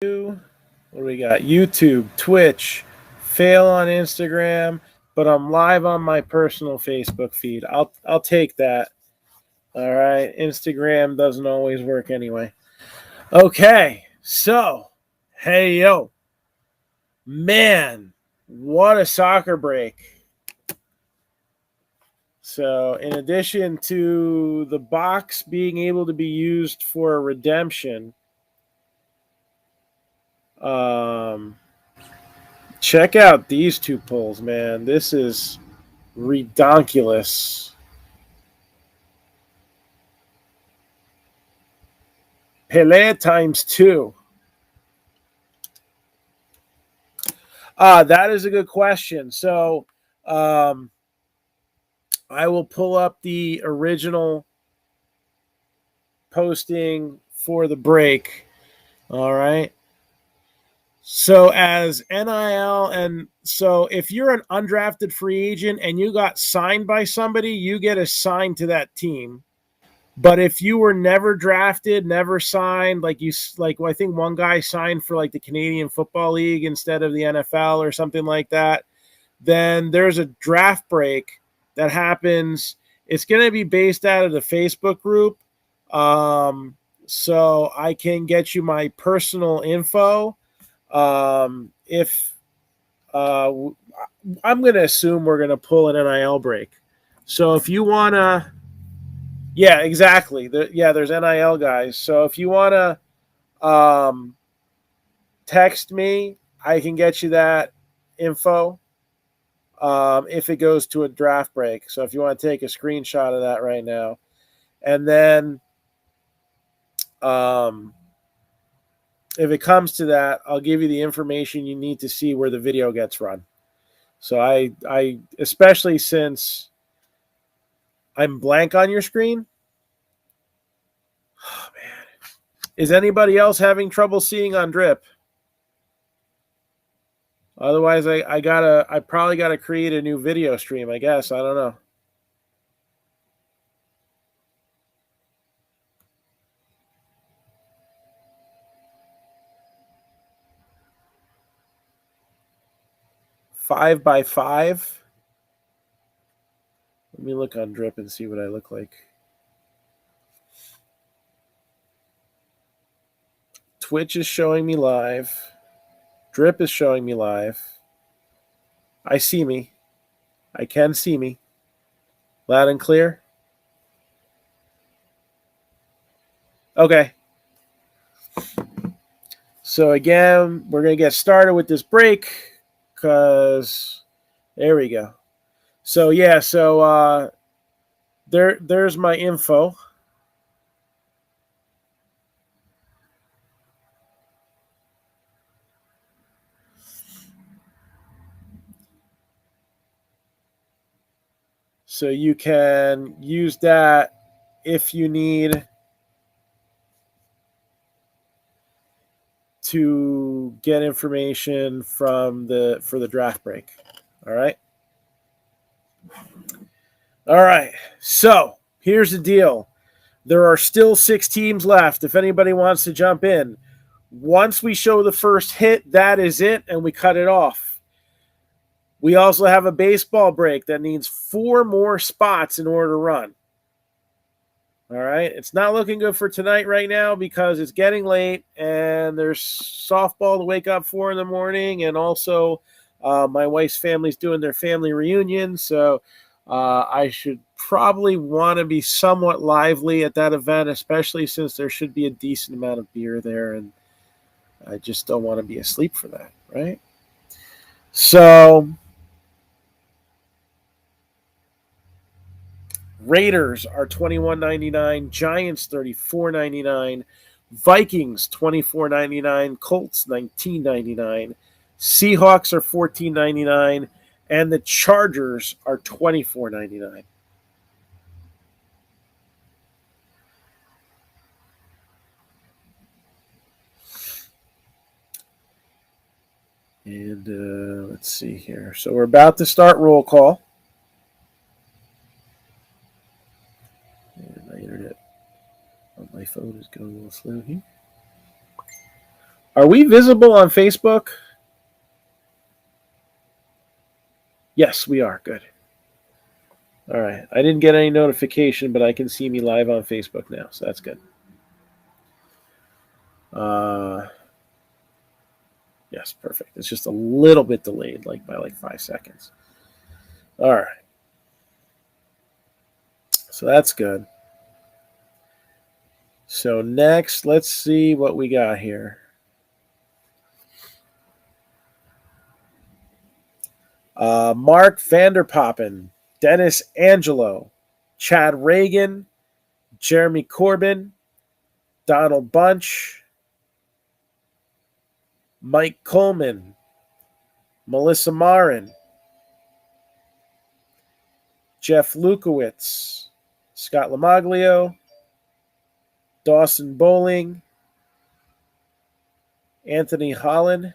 What do we got? YouTube, Twitch, fail on Instagram, but I'm live on my personal Facebook feed. I'll take that. All right. Instagram doesn't always work anyway. Okay. So, hey yo. Man, what a soccer break. So, in addition to the box being able to be used for redemption, check out these two pulls, man. This is redonkulous. Pele times 2. That is a good question. So, I will pull up the original posting for the break. All right. So as NIL, and so if you're an undrafted free agent and you got signed by somebody, you get assigned to that team. But if you were never drafted, never signed, like I think one guy signed for like the Canadian Football League instead of the NFL or something like that, then there's a draft break that happens. It's going to be based out of the Facebook group. So I can get you my personal info. If I'm going to assume we're going to pull an NIL break. So if you want to, yeah, exactly. There's NIL guys. So if you want to text me, I can get you that info if it goes to a draft break. So if you want to take a screenshot of that right now. And then if it comes to that, I'll give you the information you need to see where the video gets run. So I especially since I'm blank on your screen. Oh, man. Is anybody else having trouble seeing on Drip? Otherwise, I probably gotta create a new video stream, I guess. I don't know. Five by 5. Let me look on Drip and see what I look like. Twitch is showing me live. Drip is showing me live. I see me. I can see me. Loud and clear. Okay. So again, we're going to get started with this break because there we go. So yeah, there's my info. So you can use that if you need to get information for the draft break. All right. All right. So here's the deal. There are still 6 teams left. If anybody wants to jump in, once we show the first hit, that is it, and we cut it off. We also have a baseball break that needs 4 more spots in order to run. All right. It's not looking good for tonight right now because it's getting late and there's softball to wake up for in the morning. And also my wife's family's doing their family reunion. So I should probably want to be somewhat lively at that event, especially since there should be a decent amount of beer there. And I just don't want to be asleep for that. Right. So Raiders are $21.99, Giants $34.99, Vikings $24.99, Colts $19.99, Seahawks are $14.99, and the Chargers are $24.99. And let's see here. So we're about to start roll call. And my internet on my phone is going a little slow here. Are we visible on Facebook? Yes, we are. Good. All right. I didn't get any notification, but I can see me live on Facebook now, so that's good. Yes, perfect. It's just a little bit delayed, by 5 seconds. All right. So that's good. So next, let's see what we got here. Mark Vanderpoppen, Dennis Angelo, Chad Reagan, Jeremy Corbin, Donald Bunch, Mike Coleman, Melissa Marin, Jeff Lukowitz, Scott Lamaglio, Dawson Bowling, Anthony Holland,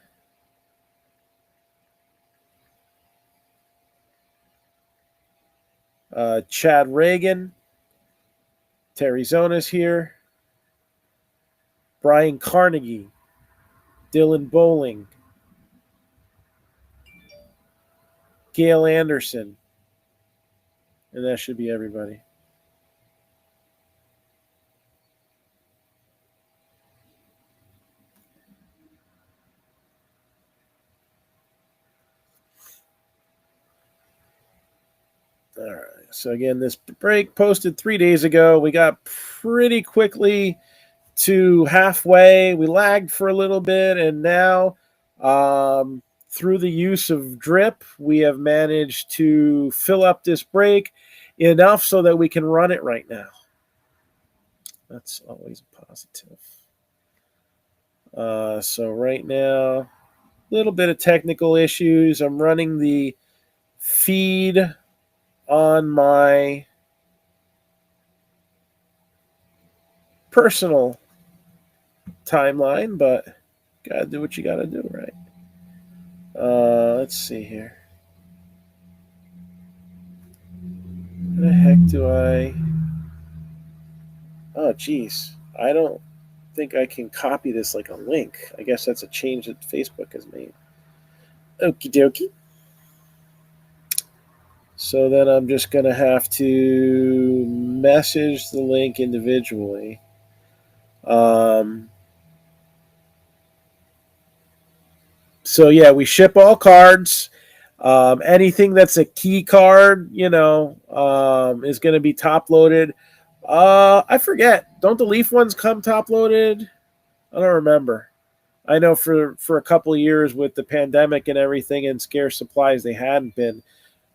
Chad Reagan, Terry Zonas here, Brian Carnegie, Dylan Bowling, Gail Anderson, and that should be everybody. All right. So again, this break posted 3 days ago. We got pretty quickly to halfway. We lagged for a little bit, and now through the use of drip, we have managed to fill up this break enough so that we can run it right now. That's always positive. So right now, a little bit of technical issues. I'm running the feed on my personal timeline, but gotta do what you gotta do, right? Let's see here. How the heck do I? Oh, geez. I don't think I can copy this like a link. I guess that's a change that Facebook has made. Okie dokie. So then I'm just going to have to message the link individually. So yeah, we ship all cards. Anything that's a key card, is going to be top loaded. I forget. Don't the Leaf ones come top loaded? I don't remember. I know for a couple of years with the pandemic and everything and scarce supplies, they hadn't been.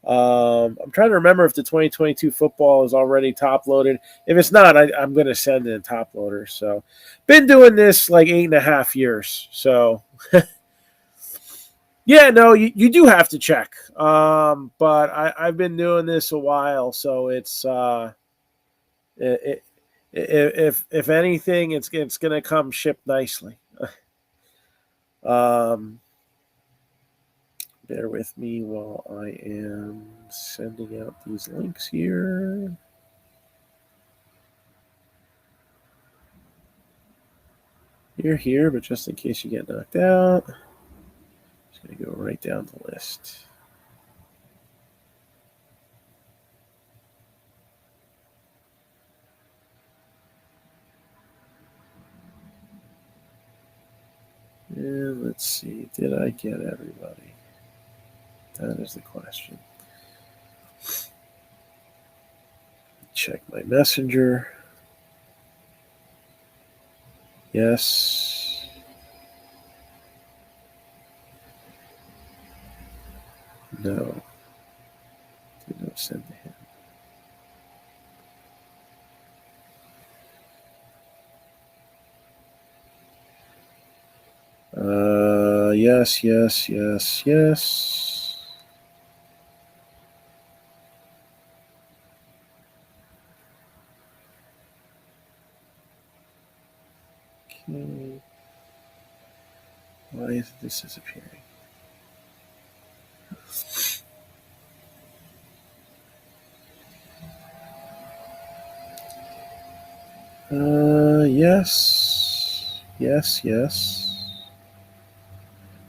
I'm trying to remember if the 2022 football is already top loaded. If it's not, I'm going to send in top loader. So, been doing this like 8.5 years. So, yeah, no, you do have to check. But I've been doing this a while, so it's if anything, it's going to come shipped nicely. Bear with me while I am sending out these links here. You're here, but just in case you get knocked out, I'm just going to go right down the list. And let's see, did I get everybody? That is the question. Check my messenger. Yes. No. Did not send to him. Yes. Okay. Why is this disappearing? Yes.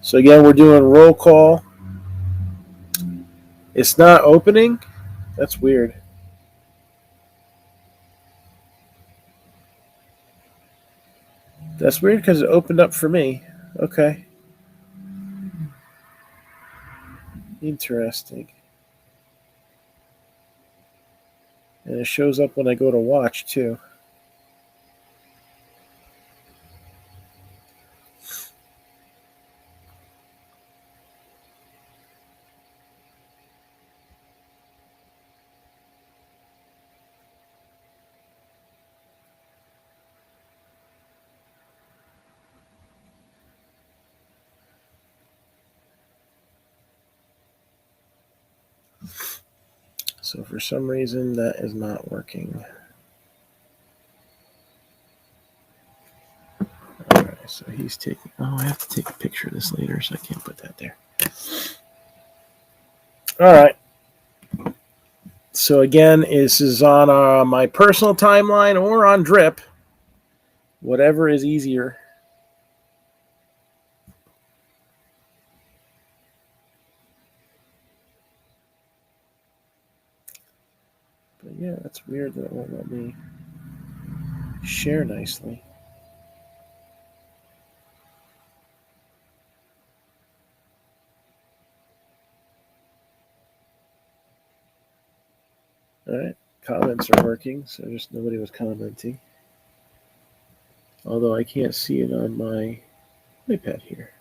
So again, we're doing roll call. It's not opening. That's weird. That's weird because it opened up for me. Okay. Interesting. And it shows up when I go to watch, too. So for some reason, that is not working. All right, so he's taking... Oh, I have to take a picture of this later, so I can't put that there. All right. So again, this is on my personal timeline or on Drip. Whatever is easier. But yeah, that's weird that it won't let me share nicely. All right, comments are working, so just nobody was commenting. Although I can't see it on my iPad here.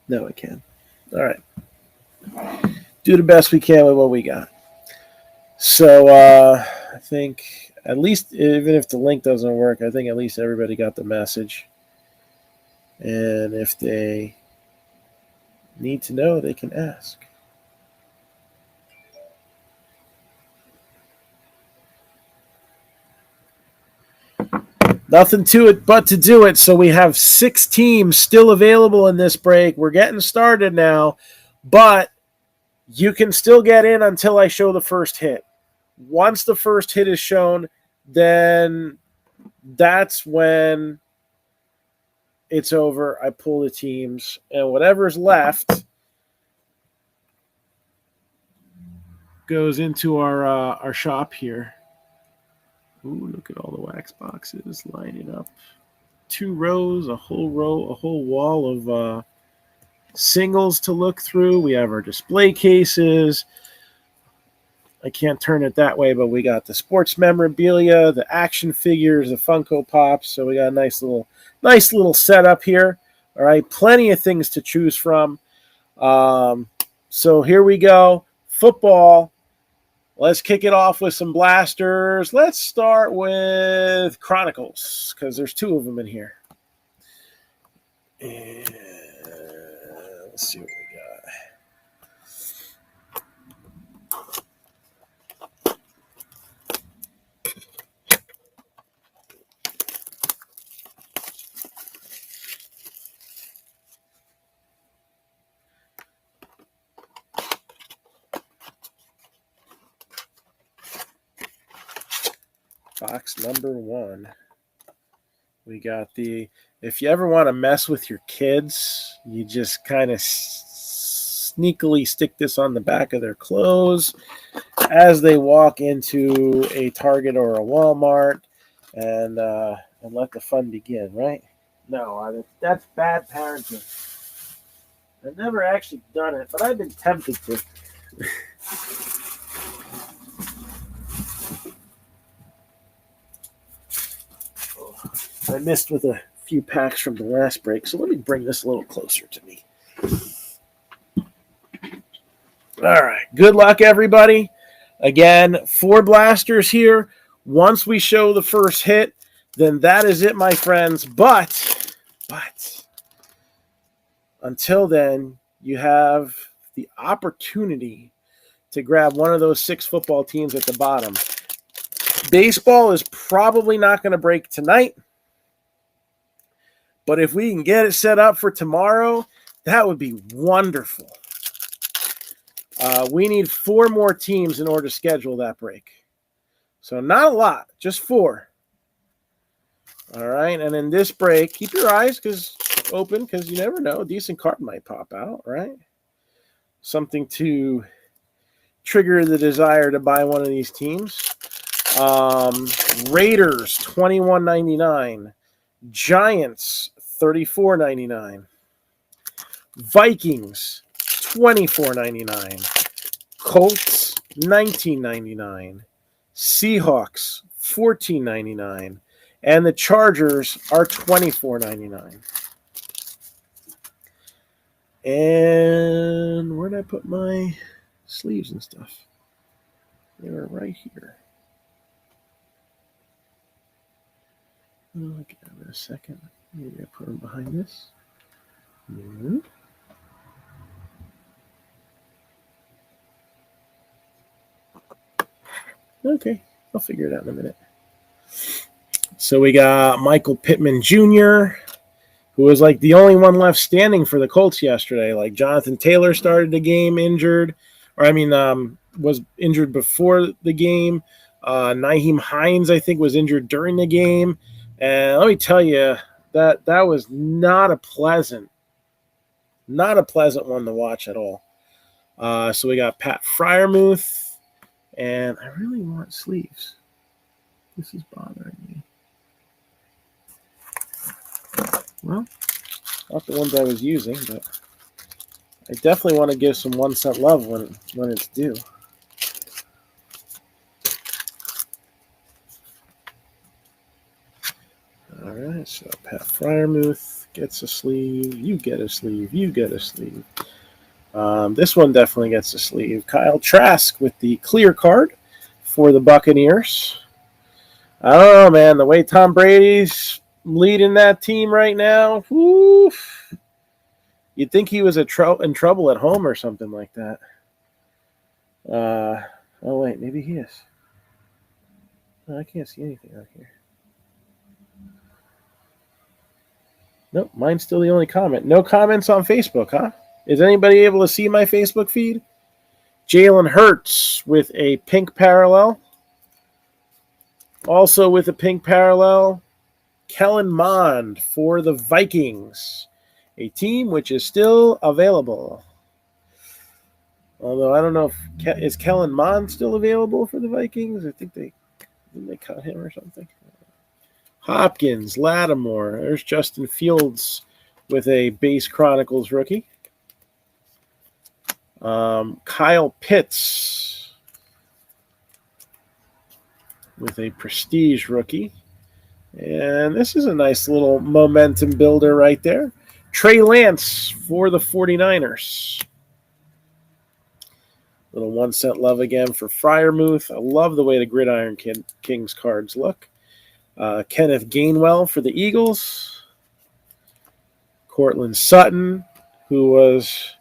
No, I can. All right. Do the best we can with what we got. So I think at least, even if the link doesn't work, I think at least everybody got the message. And if they need to know, they can ask. Nothing to it but to do it. So we have 6 teams still available in this break. We're getting started now, but you can still get in until I show the first hit. Once the first hit is shown, then that's when it's over. I pull the teams, and whatever's left goes into our shop here. Ooh, look at all the wax boxes lining up. 2 rows, a whole wall of singles to look through. We have our display cases. I can't turn it that way, but we got the sports memorabilia, the action figures, the Funko Pops. So we got a nice little setup here. All right, plenty of things to choose from. So here we go. Football. Let's kick it off with some blasters. Let's start with Chronicles because there's 2 of them in here. And let's see what we got. Box number 1. We got if you ever want to mess with your kids, you just kind of sneakily stick this on the back of their clothes as they walk into a Target or a Walmart and let the fun begin, right? No, that's bad parenting. I've never actually done it, but I've been tempted to. I missed with a few packs from the last break, so let me bring this a little closer to me. All right. Good luck, everybody. Again, 4 blasters here. Once we show the first hit, then that is it, my friends. But until then, you have the opportunity to grab one of those 6 football teams at the bottom. Baseball is probably not going to break tonight. But if we can get it set up for tomorrow, that would be wonderful. We need 4 more teams in order to schedule that break. So not a lot, just 4. All right, and in this break, keep your eyes open because you never know. A decent card might pop out, right? Something to trigger the desire to buy one of these teams. Raiders, $21.99. Giants, $34.99. Vikings, $24.99. Colts, $19.99. Seahawks, $14.99. And the Chargers are $24.99. And where did I put my sleeves and stuff? They were right here. I'll get them in a second. Maybe I put them behind this. Mm-hmm. Okay, I'll figure it out in a minute. So we got Michael Pittman Jr., who was like the only one left standing for the Colts yesterday. Like Jonathan Taylor started the game injured, was injured before the game. Nyheim Hines, I think, was injured during the game. And let me tell you, that was not a pleasant one to watch at all. So we got Pat Freiermuth, and I really want sleeves. This is bothering me. Well, not the ones I was using, but I definitely want to give some 1 cent love when it's due. All right, so Pat Freiermuth gets a sleeve. You get a sleeve. You get a sleeve. This one definitely gets a sleeve. Kyle Trask with the clear card for the Buccaneers. I don't know, man. The way Tom Brady's leading that team right now, woof. You'd think he was in trouble at home or something like that. Oh, wait, maybe he is. Oh, I can't see anything out here. Nope, mine's still the only comment. No comments on Facebook, huh? Is anybody able to see my Facebook feed? Jalen Hurts with a pink parallel. Also with a pink parallel, Kellen Mond for the Vikings, a team which is still available. Although I don't know is Kellen Mond still available for the Vikings? I think they cut him or something. Hopkins, Lattimore. There's Justin Fields with a base Chronicles rookie. Kyle Pitts with a prestige rookie. And this is a nice little momentum builder right there. Trey Lance for the 49ers. Little 1 cent love again for Freiermuth. I love the way the Gridiron Kings cards look. Kenneth Gainwell for the Eagles. Cortland Sutton, who was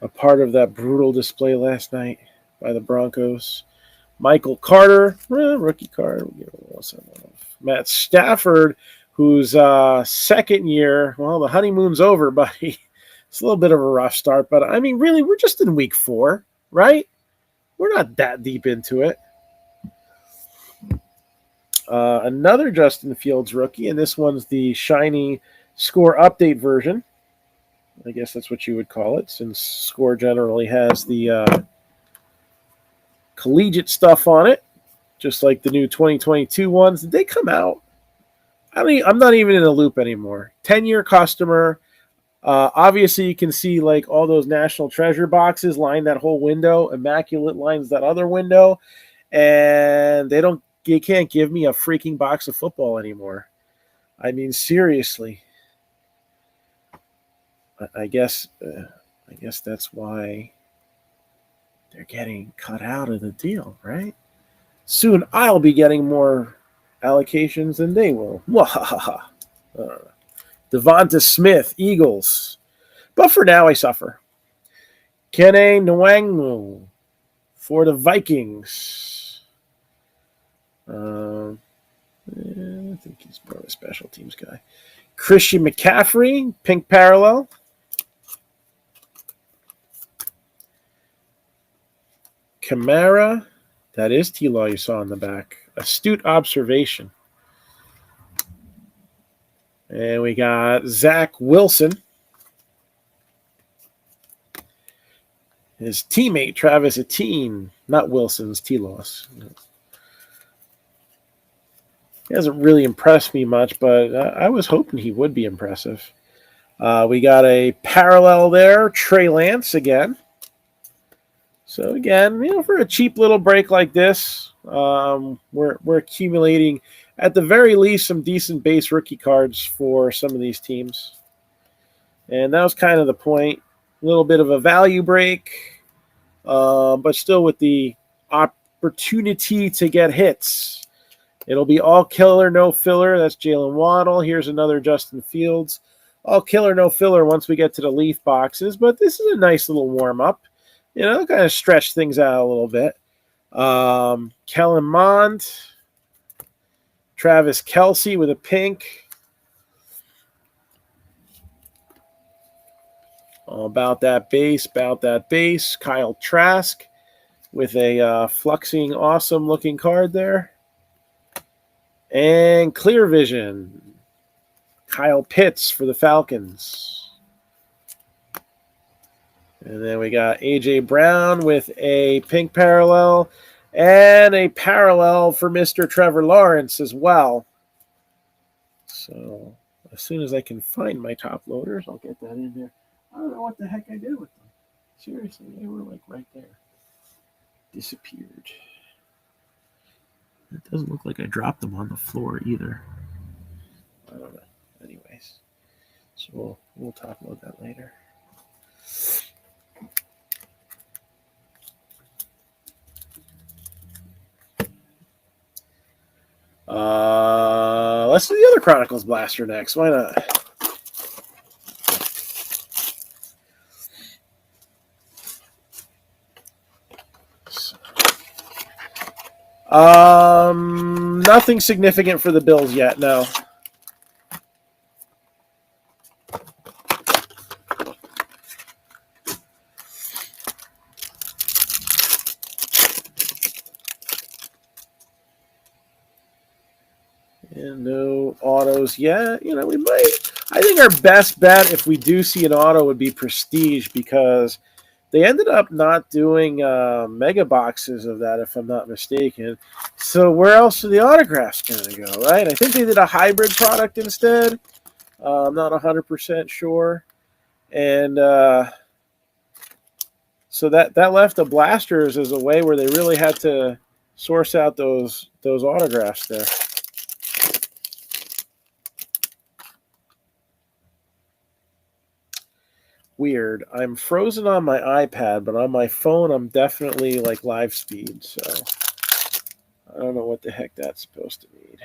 a part of that brutal display last night by the Broncos. Michael Carter, rookie card. Matt Stafford, whose second year, well, the honeymoon's over, buddy. It's a little bit of a rough start, but I mean, really, we're just in week 4, right? We're not that deep into it. Another Justin Fields rookie, and this one's the shiny score update version. I guess that's what you would call it, since score generally has the collegiate stuff on it, just like the new 2022 ones. Did they come out? I'm not even in a loop anymore. 10-year customer. Obviously, you can see like all those National Treasure boxes line that whole window. Immaculate lines that other window, and you can't give me a freaking box of football anymore. I mean, seriously. I guess that's why they're getting cut out of the deal, right? Soon I'll be getting more allocations than they will. Devonta Smith, Eagles. But for now, I suffer. Kene Nwangwu for the Vikings. I think he's more of a special teams guy. Christian McCaffrey, pink parallel. Kamara, that is T-Law you saw in the back. Astute observation. And we got Zach Wilson. His teammate, Travis Etienne, not Wilson's T-Loss. He hasn't really impressed me much, but I was hoping he would be impressive. We got a parallel there, Trey Lance again. So again, for a cheap little break like this, we're accumulating, at the very least, some decent base rookie cards for some of these teams. And that was kind of the point. A little bit of a value break, but still with the opportunity to get hits. It'll be all killer, no filler. That's Jalen Waddle. Here's another Justin Fields. All killer, no filler once we get to the Leaf boxes. But this is a nice little warm-up. Kind of stretch things out a little bit. Kellen Mond. Travis Kelce with a pink. All about that base, Kyle Trask with a fluxing, awesome-looking card there. And Clear Vision, Kyle Pitts for the Falcons. And then we got A.J. Brown with a pink parallel and a parallel for Mr. Trevor Lawrence as well. So as soon as I can find my top loaders, I'll get that in there. I don't know what the heck I did with them. Seriously, they were like right there. Disappeared. It doesn't look like I dropped them on the floor either. I don't know. Anyways, so we'll talk about that later. Let's do the other Chronicles Blaster next. Why not? Nothing significant for the Bills yet, no. And no autos yet. We might. I think our best bet, if we do see an auto, would be Prestige, because they ended up not doing mega boxes of that, if I'm not mistaken. So where else are the autographs going to go, right? I think they did a hybrid product instead. I'm not 100% sure. And so that left the Blasters as a way where they really had to source out those autographs there. Weird. I'm frozen on my iPad, but on my phone, I'm definitely like live speed. So I don't know what the heck that's supposed to mean.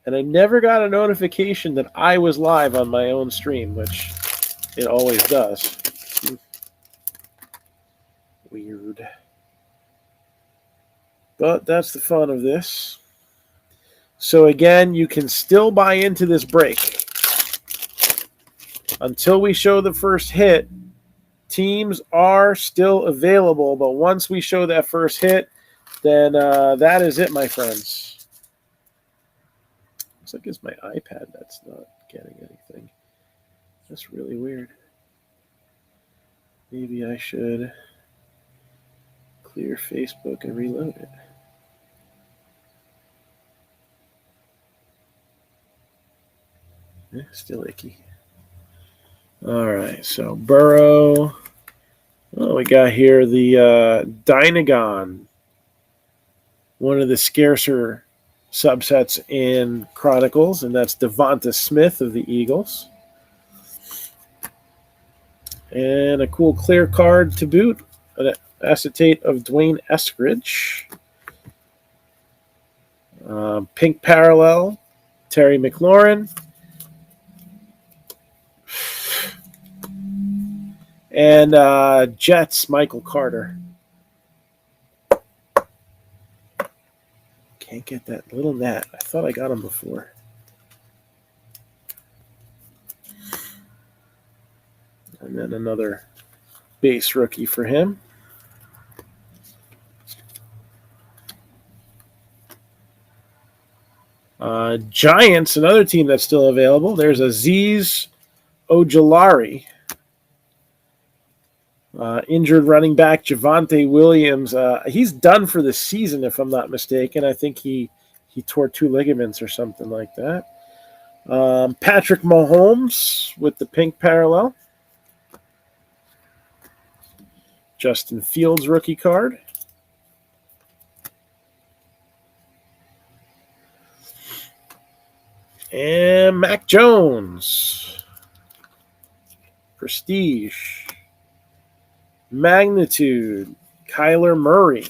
And I never got a notification that I was live on my own stream, which it always does. Weird. But that's the fun of this. So again, you can still buy into this break. Until we show the first hit, teams are still available. But once we show that first hit, then that is it, my friends. Looks like it's my iPad that's not getting anything. That's really weird. Maybe I should clear Facebook and reload it. Still icky. All right, so Burrow. Oh, we got here the Dynagon, one of the scarcer subsets in Chronicles, and that's Devonta Smith of the Eagles. And a cool clear card to boot, an acetate of Dwayne Eskridge. Pink parallel, Terry McLaurin. And Jets, Michael Carter. Can't get that little gnat. I thought I got him before. And then another base rookie for him. Giants, another team that's still available. There's Azeez Ojulari. Injured running back Javonte Williams. He's done for the season, if I'm not mistaken. I think he tore 2 ligaments or something like that. Patrick Mahomes with the pink parallel. Justin Fields rookie card. And Mac Jones. Prestige. Magnitude. Kyler Murray.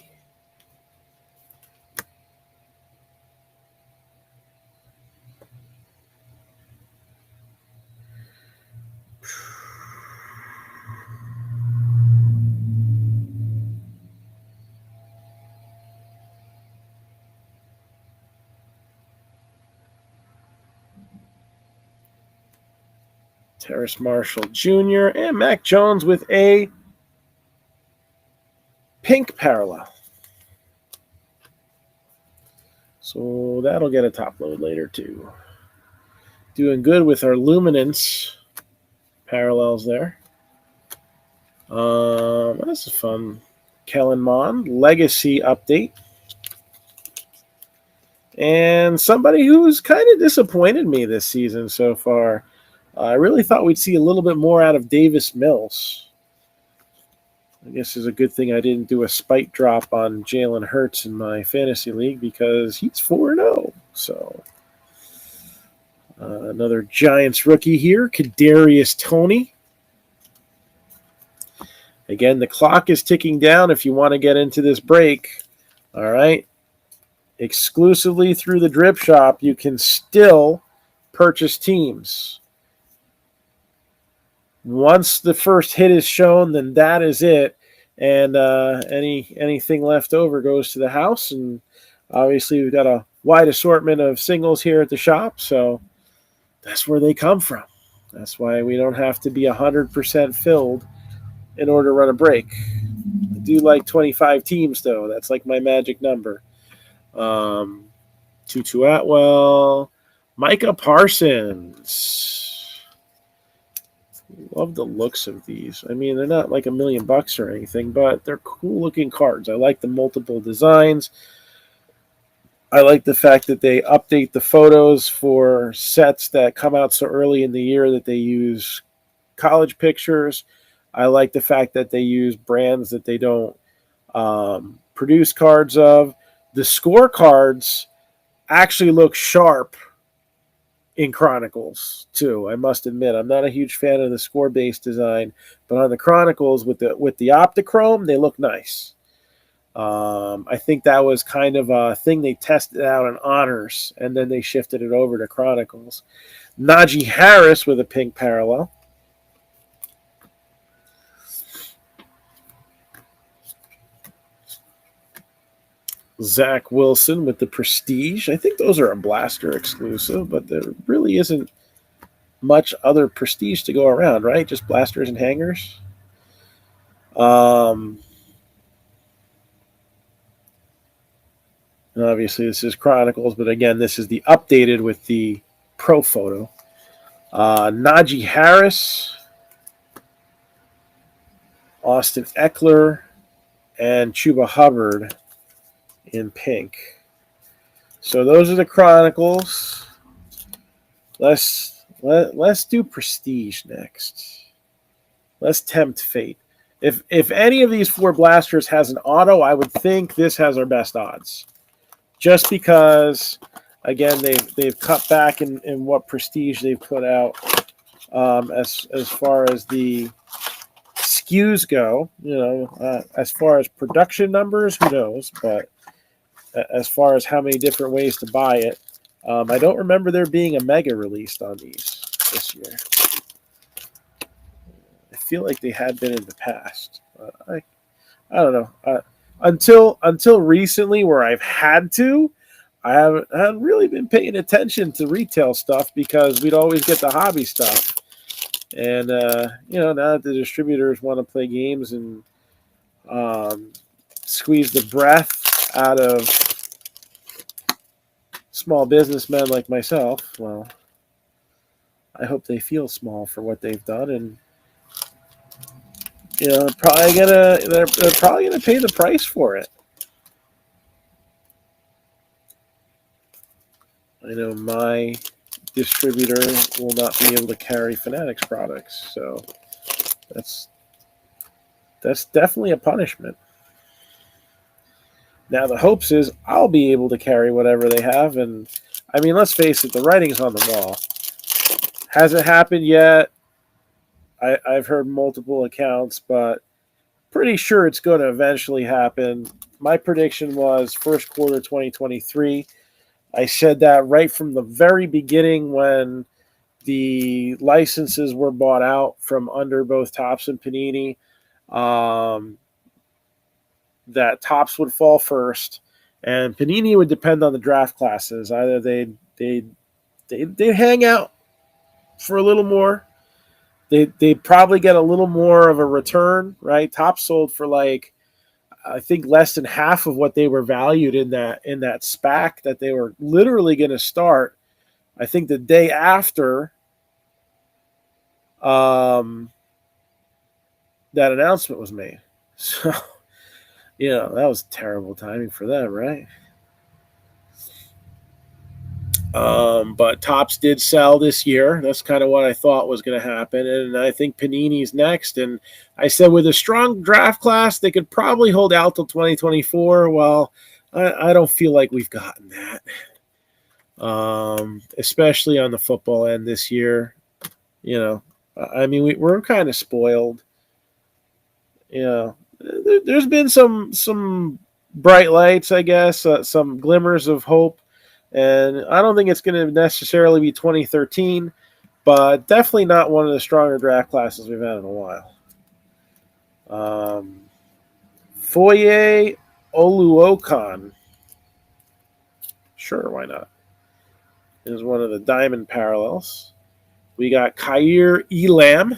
Terrace Marshall Jr. and Mac Jones with a pink parallel. So that'll get a top load later too. Doing good with our luminance parallels there. This is fun. Kellen Mond, legacy update. And somebody who's kind of disappointed me this season so far. I really thought we'd see a little bit more out of Davis Mills. I guess it's a good thing I didn't do a spike drop on Jalen Hurts in my fantasy league because he's 4-0. So another Giants rookie here, Kadarius Toney. Again, the clock is ticking down if you want to get into this break. All right. Exclusively through the Drip Shop, you can still purchase teams. Once the first hit is shown, then that is it. And anything left over goes to the house. And obviously we've got a wide assortment of singles here at the shop. So that's where they come from. That's why we don't have to be 100% filled in order to run a break. I do like 25 teams, though. That's like my magic number. Tutu Atwell, Micah Parsons. Love the looks of these. I mean, they're not like $1 million or anything, but they're cool-looking cards. I like the multiple designs. I like the fact that they update the photos for sets that come out so early in the year that they use college pictures. I like the fact that they use brands that they don't produce cards of. The scorecards actually look sharp in Chronicles too. I must admit, I'm not a huge fan of the score-based design, but on the Chronicles with the Optichrome, they look nice. I think that was kind of a thing they tested out in Honors, and then they shifted it over to Chronicles. Najee Harris with a pink parallel. Zach Wilson with the Prestige. I think those are a Blaster exclusive, but there really isn't much other Prestige to go around, right? Just Blasters and hangers. And obviously, this is Chronicles, but again, this is the updated with the Pro Photo. Najee Harris, Austin Eckler, and Chuba Hubbard in pink. So those are the Chronicles. Let's do Prestige next. Let's tempt fate. If any of these 4 blasters has an auto, I would think this has our best odds. Just because, again, they've cut back in what Prestige they've put out as far as the SKUs go. You know, as far as production numbers, who knows? But as far as how many different ways to buy it, I don't remember there being a mega released on these this year. I feel like they had been in the past. I don't know. Until recently, where I've had to, I haven't really been paying attention to retail stuff because we'd always get the hobby stuff. And now that the distributors want to play games and squeeze the breath out of small businessmen like myself, well, I hope they feel small for what they've done, and they're probably gonna pay the price for it. I know my distributor will not be able to carry Fanatics products, so that's definitely a punishment. Now the hopes is I'll be able to carry whatever they have, and I mean, let's face it, the writing's on the wall. Hasn't happened yet. I've heard multiple accounts, but pretty sure it's going to eventually happen. My prediction was first quarter 2023. I said that right from the very beginning when the licenses were bought out from under both Topps and Panini, that Topps would fall first, and Panini would depend on the draft classes. Either they'd hang out for a little more. They'd probably get a little more of a return, right? Topps sold for like, I think, less than half of what they were valued in that SPAC that they were literally going to start. I think the day after that announcement was made. So, that was terrible timing for them, right? But Topps did sell this year. That's kind of what I thought was going to happen. And I think Panini's next. And I said with a strong draft class, they could probably hold out till 2024. Well, I don't feel like we've gotten that, especially on the football end this year. I mean, we're kind of spoiled. There's been some bright lights, I guess, some glimmers of hope. And I don't think it's going to necessarily be 2013, but definitely not one of the stronger draft classes we've had in a while. Foye Oluokun. Sure, why not? Is one of the diamond parallels. We got Khair Elam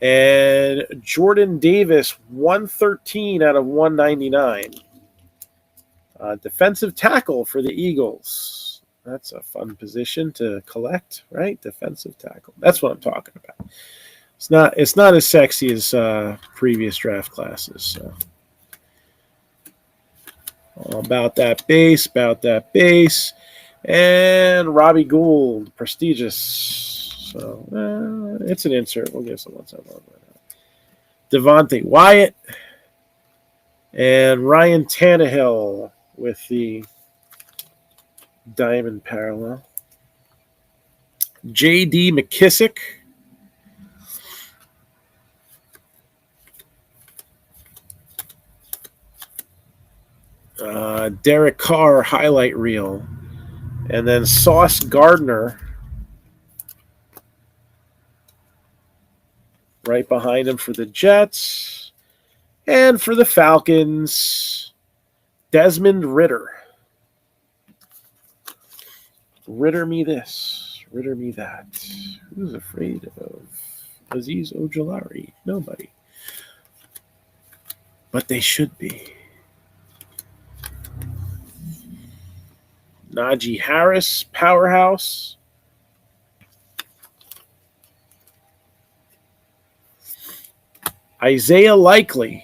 and Jordan Davis, 113 out of 199. Defensive tackle for the Eagles. That's a fun position to collect, right? Defensive tackle. That's what I'm talking about. It's not as sexy as previous draft classes. So. All about that base. And Robbie Gould, prestigious. So it's an insert. We'll give someone some love right now. Devonta Wyatt and Ryan Tannehill with the diamond parallel. J.D. McKissick. Derek Carr highlight reel. And then Sauce Gardner right behind him for the Jets. And for the Falcons, Desmond Ridder. Ridder me this, Ridder me that. Who's afraid of Azeez Ojulari? Nobody. But they should be. Najee Harris, powerhouse. Isaiah Likely.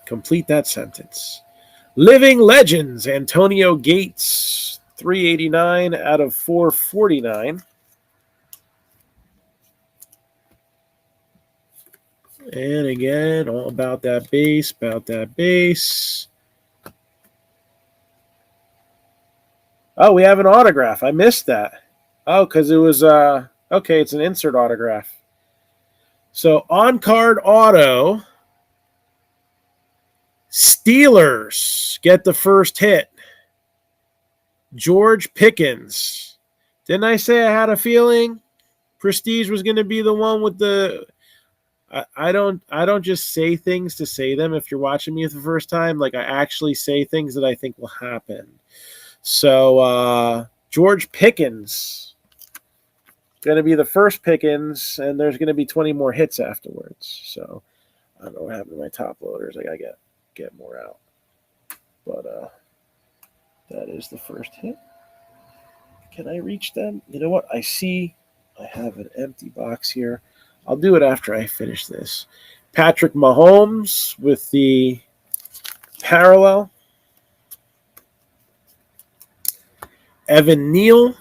Complete that sentence. Living Legends, Antonio Gates, 389 out of 449. And again, all about that base, Oh, we have an autograph. I missed that. Oh, because it was, okay, it's an insert autograph. So, on-card auto, Steelers get the first hit. George Pickens. Didn't I say I had a feeling Prestige was going to be the one with the... I don't just say things to say them. If you're watching me for the first time, like I actually say things that I think will happen. So George Pickens going to be the first Pickens, and there's going to be 20 more hits afterwards. So I don't know what happened to my top loaders. I got to get more out. But That is the first hit. Can I reach them? You know what? I see I have an empty box here. I'll do it after I finish this. Patrick Mahomes with the parallel. Evan Neal.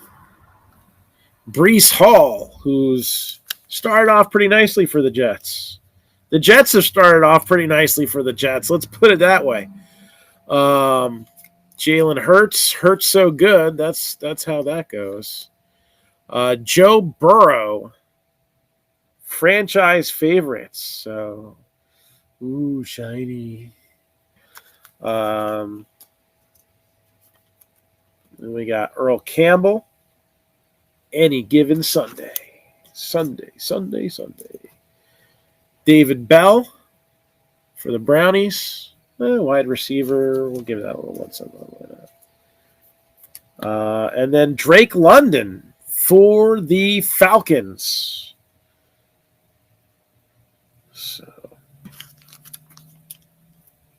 Breece Hall, who's started off pretty nicely for the Jets. The Jets have started off pretty nicely for the Jets. Let's put it that way. Jalen Hurts so good. That's how that goes. Joe Burrow, franchise favorites. So, ooh, shiny. Then we got Earl Campbell. Any given Sunday. Sunday. David Bell for the Brownies. Wide receiver. We'll give that a little 1-7. And then Drake London for the Falcons. So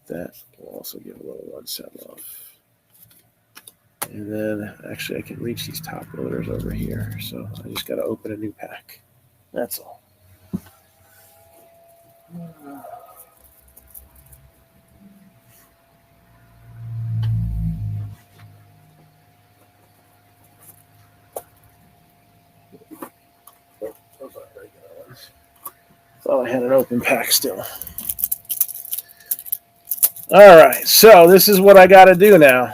that will also give a little 1-7 off. And then, actually, I can reach these top loaders over here. So I just got to open a new pack. That's all. Thought I had an open pack still. All right, so this is what I got to do now.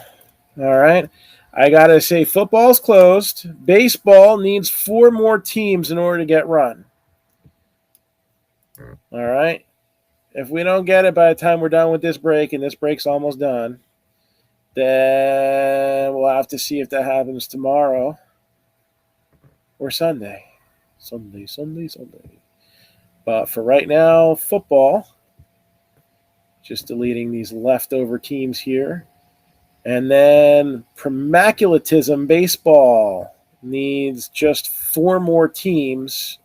All right, I got to say football's closed. Baseball needs 4 more teams in order to get run. All right, if we don't get it by the time we're done with this break, and this break's almost done, then we'll have to see if that happens tomorrow or Sunday. Sunday. But for right now, football, just deleting these leftover teams here. And then Primaculatism baseball needs just 4 more teams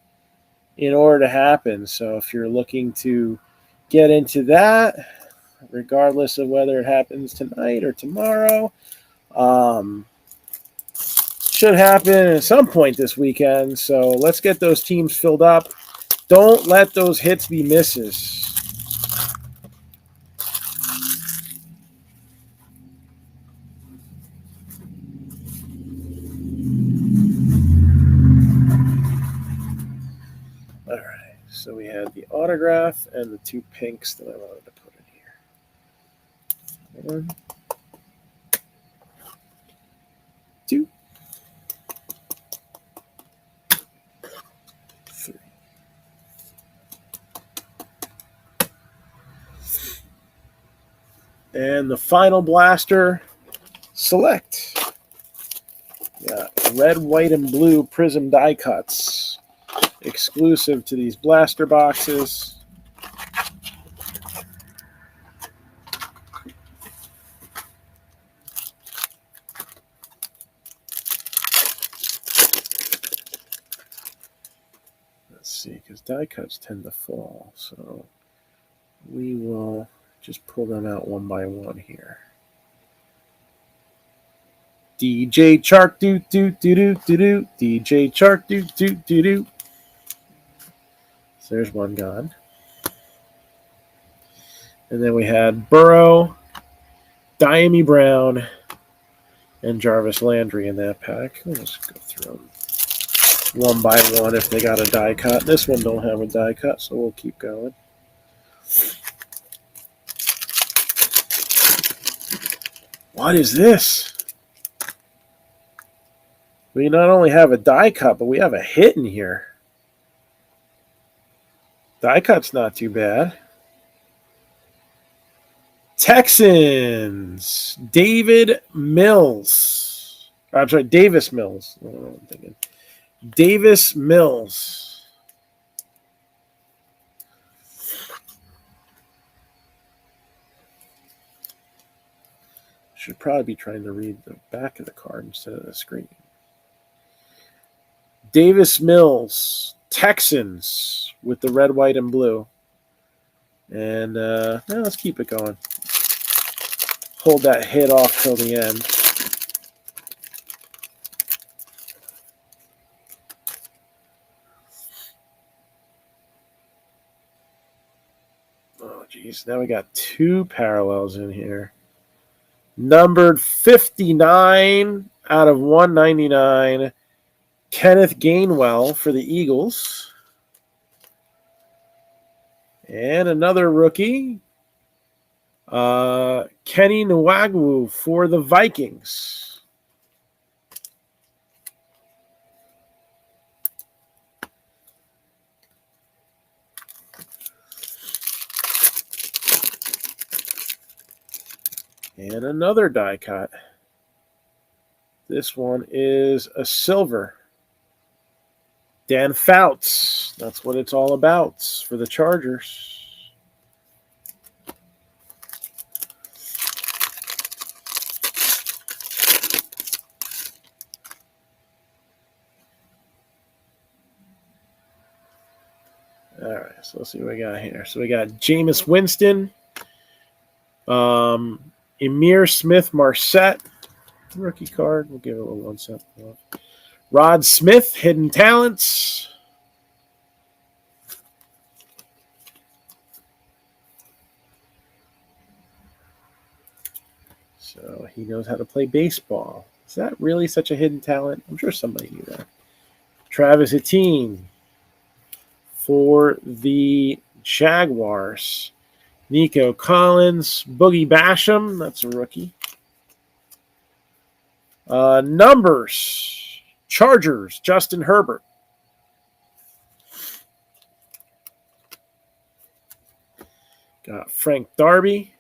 in order to happen. So if you're looking to get into that, regardless of whether it happens tonight or tomorrow, should happen at some point this weekend. So let's get those teams filled up. Don't let those hits be misses. All right, so we had the autograph and the 2 pinks that I wanted to put in here. 1, 2, 3. And the final blaster, select. Got red, white, and blue Prism die cuts, exclusive to these blaster boxes. Let's see, because die cuts tend to fall, so we will just pull them out one by one here. DJ Chark doo doo doo doo doo doo. DJ Chark doo doo doo doo. So there's one gone. And then we had Burrow, Diami Brown, and Jarvis Landry in that pack. We'll just go through them one by one if they got a die cut. This one don't have a die cut, so we'll keep going. What is this? We not only have a die cut, but we have a hit in here. Die cut's not too bad. Texans, Davis Mills. I don't know what I'm thinking. Davis Mills. Should probably be trying to read the back of the card instead of the screen. Davis Mills, Texans with the red, white, and blue. And let's keep it going. Hold that hit off till the end. rookies. Now we got 2 parallels in here. Numbered 59 out of 199, Kenneth Gainwell for the Eagles. And another rookie, Kenny Nwagwu for the Vikings. And another die cut. This one is a silver. Dan Fouts. That's what it's all about for the Chargers. All right, so let's see what we got here. So we got Jameis Winston, Emir Smith-Marset, rookie card. We'll give it a 1 cent. Rod Smith, Hidden Talents. So he knows how to play baseball. Is that really such a hidden talent? I'm sure somebody knew that. Travis Etienne for the Jaguars. Nico Collins, Boogie Basham. That's a rookie. Numbers, Chargers, Justin Herbert. Got Frank Darby,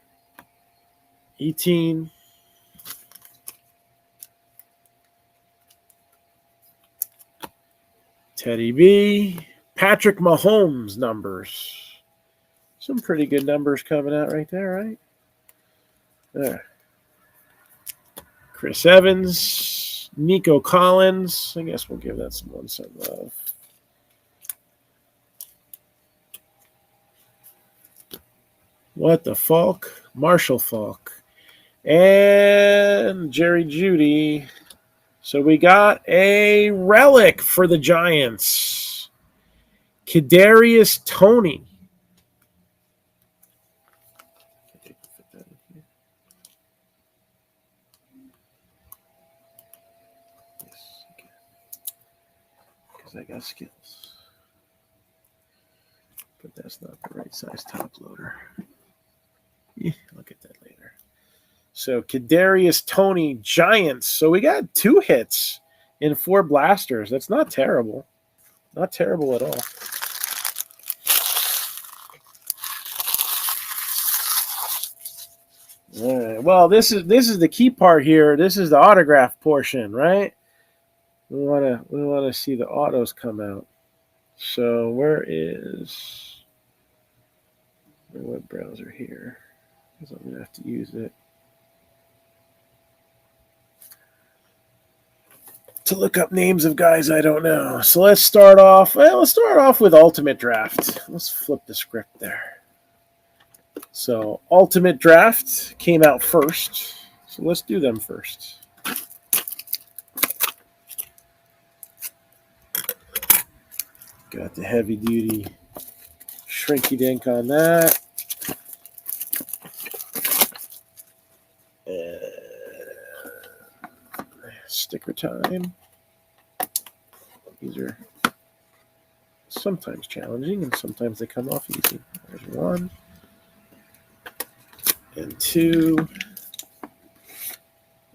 Etienne. Teddy B. Patrick Mahomes numbers. Some pretty good numbers coming out right there, right? There. Chris Evans, Nico Collins. I guess we'll give that some 1 cent love. What the Falk? Marshall Falk. And Jerry Jeudy. So we got a relic for the Giants. Kadarius Toney. Because I got skills. But that's not the right size top loader. Yeah, I'll get that later. So Kadarius Toney, Giants. So we got 2 hits in 4 blasters. That's not terrible. Not terrible at all. All right. Well, this is the key part here. This is the autograph portion, right? We want to see the autos come out. So where is my web browser here? Because I'm gonna have to use it to look up names of guys I don't know. So let's start off. Well, let's start off with Ultimate Draft. Let's flip the script there. So Ultimate Draft came out first. So let's do them first. Got the heavy duty shrinky dink on that. Sticker time. These are sometimes challenging and sometimes they come off easy. There's 1 and 2.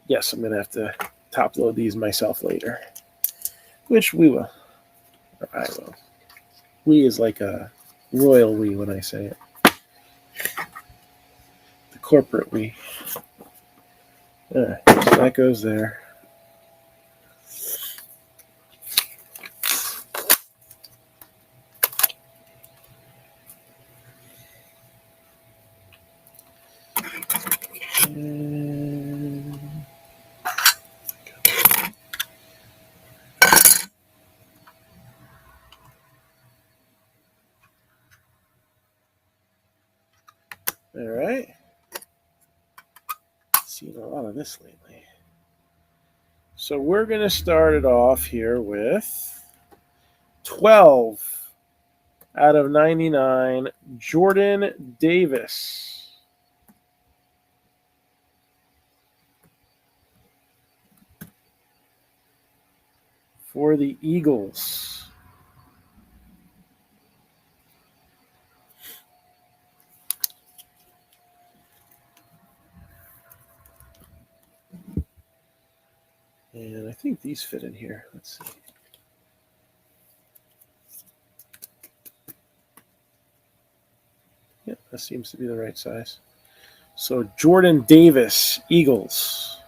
Yes, I'm going to have to top load these myself later, which we will. Or I will. We is like a royal we when I say it. The corporate we. All right, so that goes there. All right. Seen a lot of this lately. So we're going to start it off here with 12 out of 99, Jordan Davis. For the Eagles. And I think these fit in here. Let's see. Yep, that seems to be the right size. So Jordan Davis, Eagles.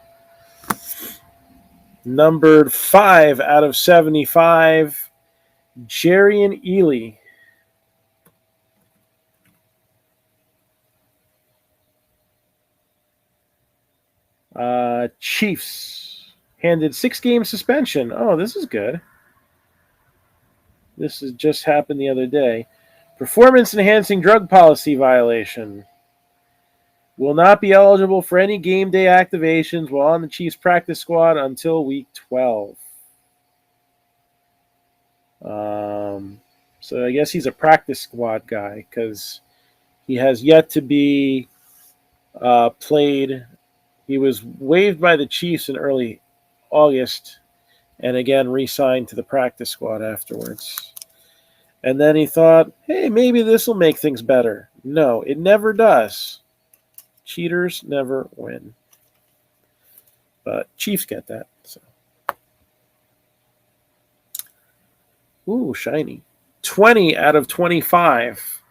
Numbered 5 out of 75, Jarian Ely. Chiefs. Handed 6-game suspension. Oh, this is good. This has just happened the other day. Performance-enhancing drug policy violation. Will not be eligible for any game day activations while on the Chiefs practice squad until week 12. So I guess he's a practice squad guy because he has yet to be played. He was waived by the Chiefs in early August and again re-signed to the practice squad afterwards. And then he thought, hey, maybe this will make things better. No, it never does. Cheaters never win. But Chiefs get that. So. Ooh, shiny. 20 out of 25.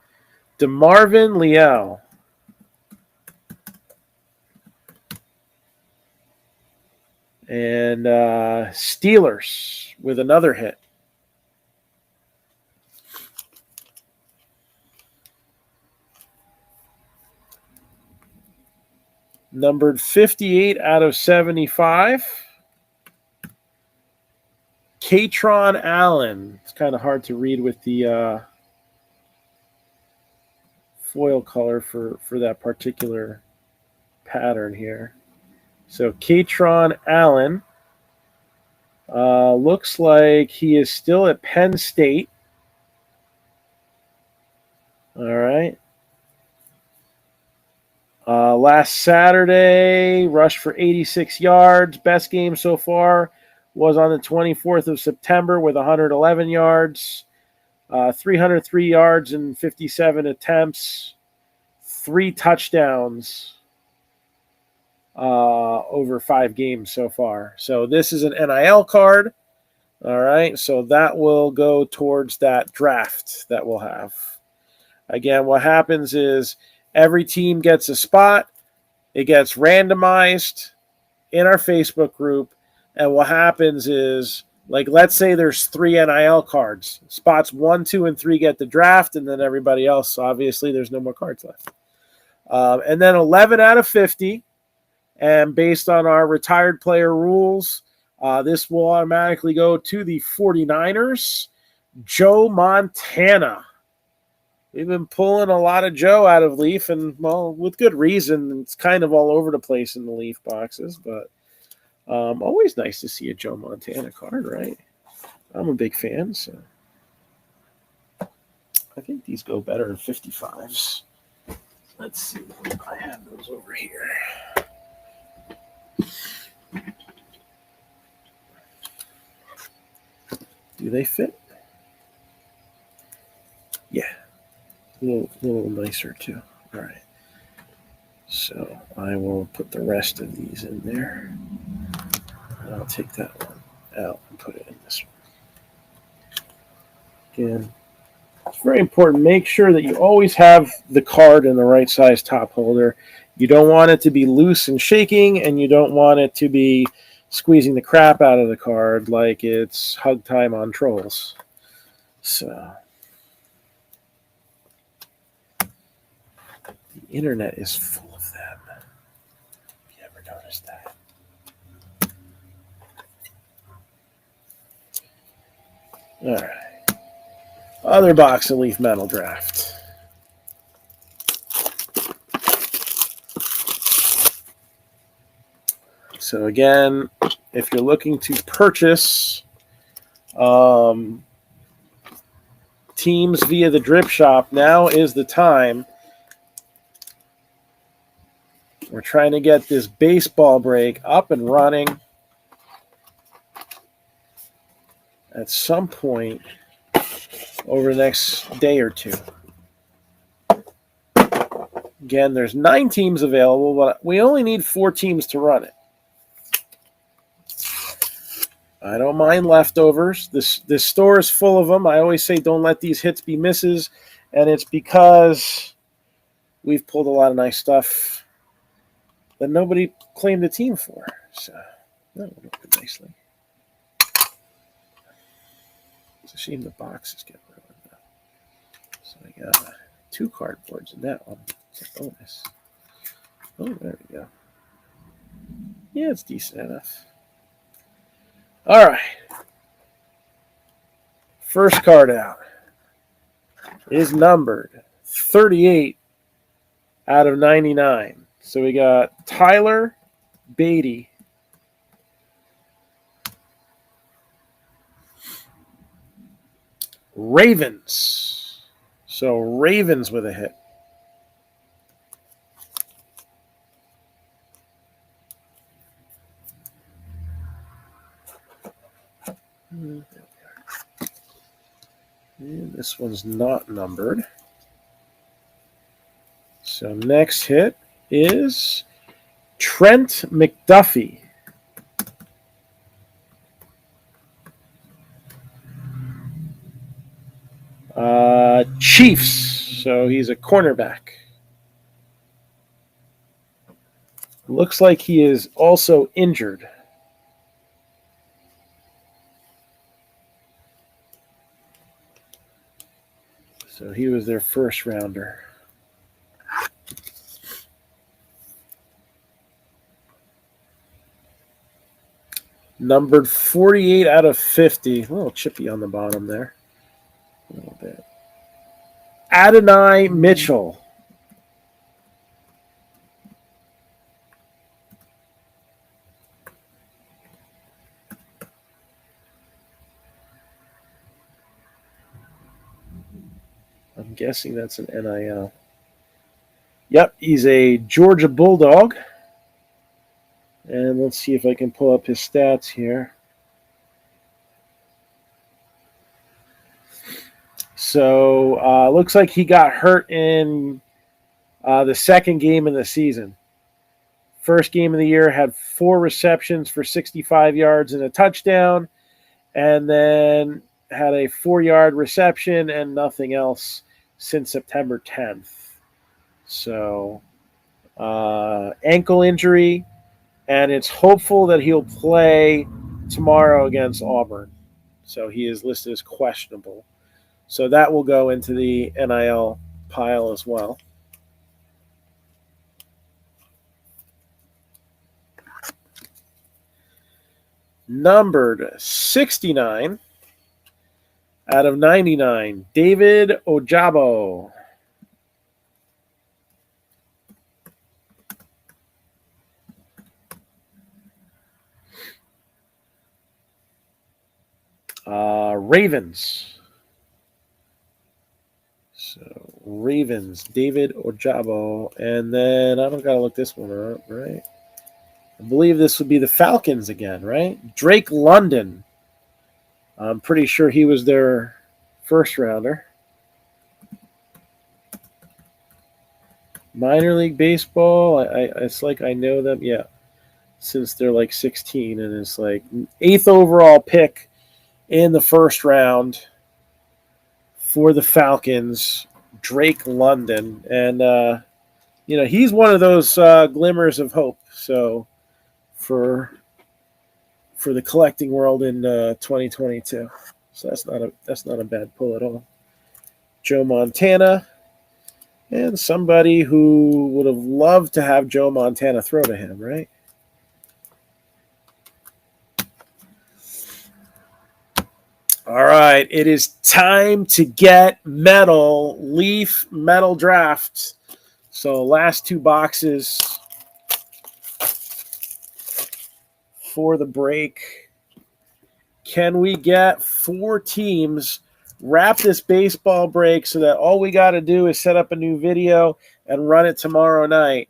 DeMarvin Leal. And Steelers with another hit. Numbered 58 out of 75. Katron Allen. It's kind of hard to read with the foil color for that particular pattern here. So Katron Allen looks like he is still at Penn State. All right. Last Saturday, rushed for 86 yards. Best game so far was on the 24th of September with 111 yards, 303 yards and 57 attempts, 3 touchdowns over 5 games so far. So this is an NIL card. All right, so that will go towards that draft that we'll have. Again, what happens is every team gets a spot. It gets randomized in our Facebook group. And what happens is, like, let's say there's 3 NIL cards. Spots 1, 2, and 3 get the draft, and then everybody else, obviously, there's no more cards left. And then 11 out of 50. And based on our retired player rules, this will automatically go to the 49ers. Joe Montana. We've been pulling a lot of Joe out of Leaf, and, well, with good reason. It's kind of all over the place in the Leaf boxes, but always nice to see a Joe Montana card, right? I'm a big fan, so I think these go better in 55s. Let's see. I have those over here. Do they fit? Yeah. A little nicer, too. All right. So I will put the rest of these in there. And I'll take that one out and put it in this one. Again, it's very important. Make sure that you always have the card in the right size top holder. You don't want it to be loose and shaking, and you don't want it to be squeezing the crap out of the card like it's hug time on Trolls. So the internet is full of them. If you ever noticed that. All right. Other box of Leaf Metal Draft. So again, if you're teams via the drip shop. Now is the time. We're trying to get this baseball break up and running at some point over the next day or two. Again, there's 9 teams available, but we only need 4 teams to run it. I don't mind leftovers. This store is full of them. I always say don't let these hits be misses, and it's because we've pulled a lot of nice stuff that nobody claimed a team for. So that would look nicely. It's a shame the boxes get ruined though. So I got 2 cardboards in that one. It's a bonus. Oh, there we go. Yeah, it's decent enough. All right. First card out is numbered 38 out of 99. So we got Tyler Beatty. Ravens. So Ravens with a hit. And this one's not numbered. So next hit is Trent McDuffie. Chiefs. So he's a cornerback. Looks like he is also injured. So he was their first rounder. Numbered 48 out of 50. A little chippy on the bottom there. A little bit. Adonai Mitchell. I'm guessing that's an NIL. Yep, he's a Georgia Bulldog. And let's see if I can pull up his stats here. So looks like he got hurt in the second game of the season. First game of the year had 4 receptions for 65 yards and a touchdown, and then had a 4-yard reception and nothing else since September 10th. So ankle injury, and it's hopeful that he'll play tomorrow against Auburn. So he is listed as questionable. So that will go into the NIL pile as well. Numbered 69 out of 99, David Ojabo. Ravens. So Ravens, David Ojabo. And then I don't got to look this one up, right? I believe this would be the Falcons again, right? Drake London. I'm pretty sure he was their first rounder. Minor League Baseball, it's like I know them, yeah, since they're like 16, and it's like 8th overall pick in the first round for the Falcons, Drake London. And, he's one of those glimmers of hope. So for the collecting world in 2022. So that's not a bad pull at all. Joe Montana, and somebody who would have loved to have Joe Montana throw to him, right? All right, it is time to get metal, Leaf metal draft. So last 2 boxes for the break. Can we get 4 teams wrap this baseball break so that all we got to do is set up a new video and run it tomorrow night.